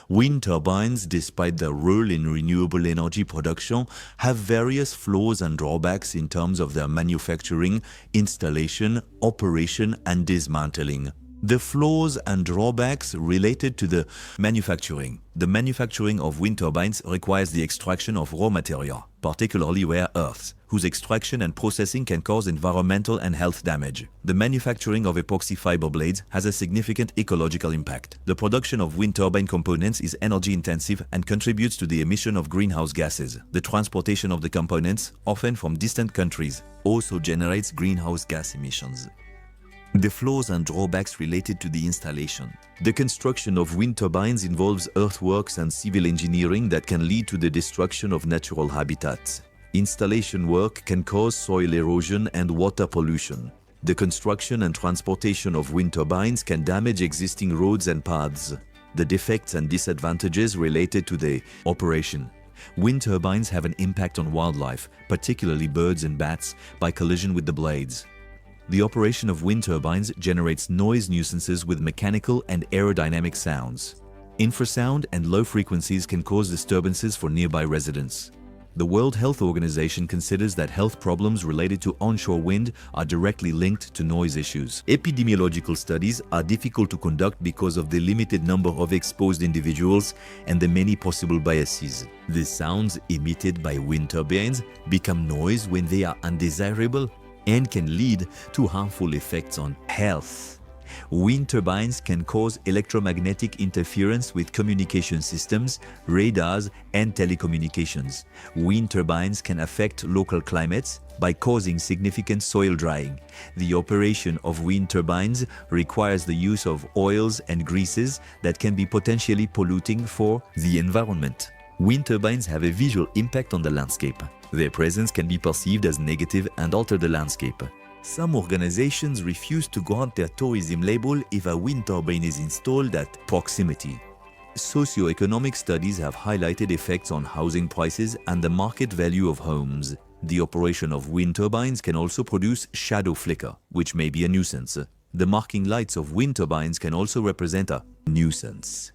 Wind turbines, despite their role in renewable energy production, have various flaws and drawbacks in terms of their manufacturing, installation, operation, and dismantling. The flaws and drawbacks related to the manufacturing. The manufacturing of wind turbines requires the extraction of raw material, particularly rare earths, whose extraction and processing can cause environmental and health damage. The manufacturing of epoxy fiber blades has a significant ecological impact. The production of wind turbine components is energy intensive and contributes to the emission of greenhouse gases. The transportation of the components, often from distant countries, also generates greenhouse gas emissions. The flaws and drawbacks related to the installation. The construction of wind turbines involves earthworks and civil engineering that can lead to the destruction of natural habitats. Installation work can cause soil erosion and water pollution. The construction and transportation of wind turbines can damage existing roads and paths. The defects and disadvantages related to the operation. Wind turbines have an impact on wildlife, particularly birds and bats, by collision with the blades. The operation of wind turbines generates noise nuisances with mechanical and aerodynamic sounds. Infrasound and low frequencies can cause disturbances for nearby residents. The World Health Organization considers that health problems related to onshore wind are directly linked to noise issues. Epidemiological studies are difficult to conduct because of the limited number of exposed individuals and the many possible biases. The sounds emitted by wind turbines become noise when they are undesirable and can lead to harmful effects on health. Wind turbines can cause electromagnetic interference with communication systems, radars, and telecommunications. Wind turbines can affect local climates by causing significant soil drying. The operation of wind turbines requires the use of oils and greases that can be potentially polluting for the environment. Wind turbines have a visual impact on the landscape. Their presence can be perceived as negative and alter the landscape. Some organizations refuse to grant their tourism label if a wind turbine is installed at proximity. Socioeconomic studies have highlighted effects on housing prices and the market value of homes. The operation of wind turbines can also produce shadow flicker, which may be a nuisance. The marking lights of wind turbines can also represent a nuisance.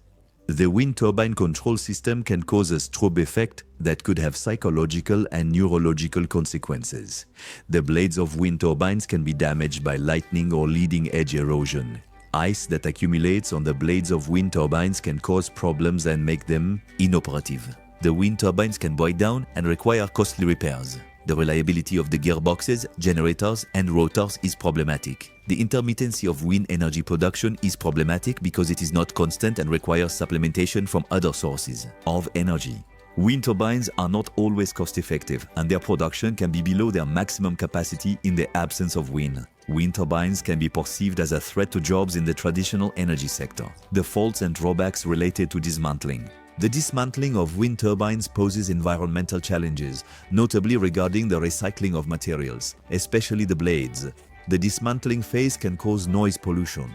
The wind turbine control system can cause a strobe effect that could have psychological and neurological consequences. The blades of wind turbines can be damaged by lightning or leading-edge erosion. Ice that accumulates on the blades of wind turbines can cause problems and make them inoperative. The wind turbines can break down and require costly repairs. The reliability of the gearboxes, generators, and rotors is problematic. The intermittency of wind energy production is problematic because it is not constant and requires supplementation from other sources of energy. Wind turbines are not always cost-effective, and their production can be below their maximum capacity in the absence of wind. Wind turbines can be perceived as a threat to jobs in the traditional energy sector. The faults and drawbacks related to dismantling. The dismantling of wind turbines poses environmental challenges, notably regarding the recycling of materials, especially the blades. The dismantling phase can cause noise pollution.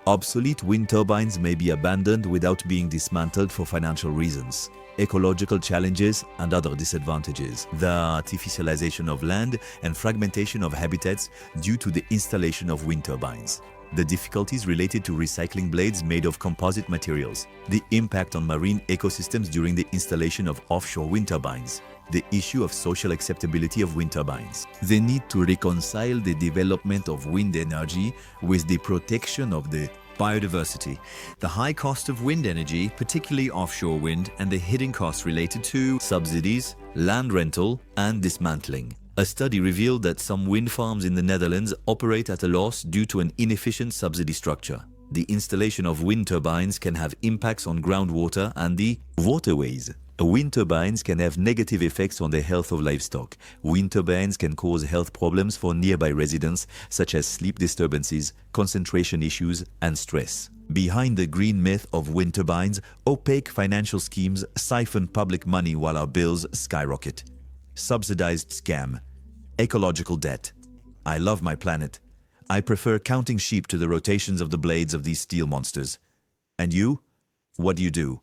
Obsolete wind turbines may be abandoned without being dismantled for financial reasons. Ecological challenges and other disadvantages. The artificialization of land and fragmentation of habitats due to the installation of wind turbines. The difficulties related to recycling blades made of composite materials, the impact on marine ecosystems during the installation of offshore wind turbines, the issue of social acceptability of wind turbines, the need to reconcile the development of wind energy with the protection of the biodiversity, the high cost of wind energy, particularly offshore wind, and the hidden costs related to subsidies, land rental, and dismantling. A study revealed that some wind farms in the Netherlands operate at a loss due to an inefficient subsidy structure. The installation of wind turbines can have impacts on groundwater and the waterways. Wind turbines can have negative effects on the health of livestock. Wind turbines can cause health problems for nearby residents, such as sleep disturbances, concentration issues, and stress. Behind the green myth of wind turbines, opaque financial schemes siphon public money while our bills skyrocket. Subsidized scam. Ecological debt. I love my planet. I prefer counting sheep to the rotations of the blades of these steel monsters. And you? What do you do?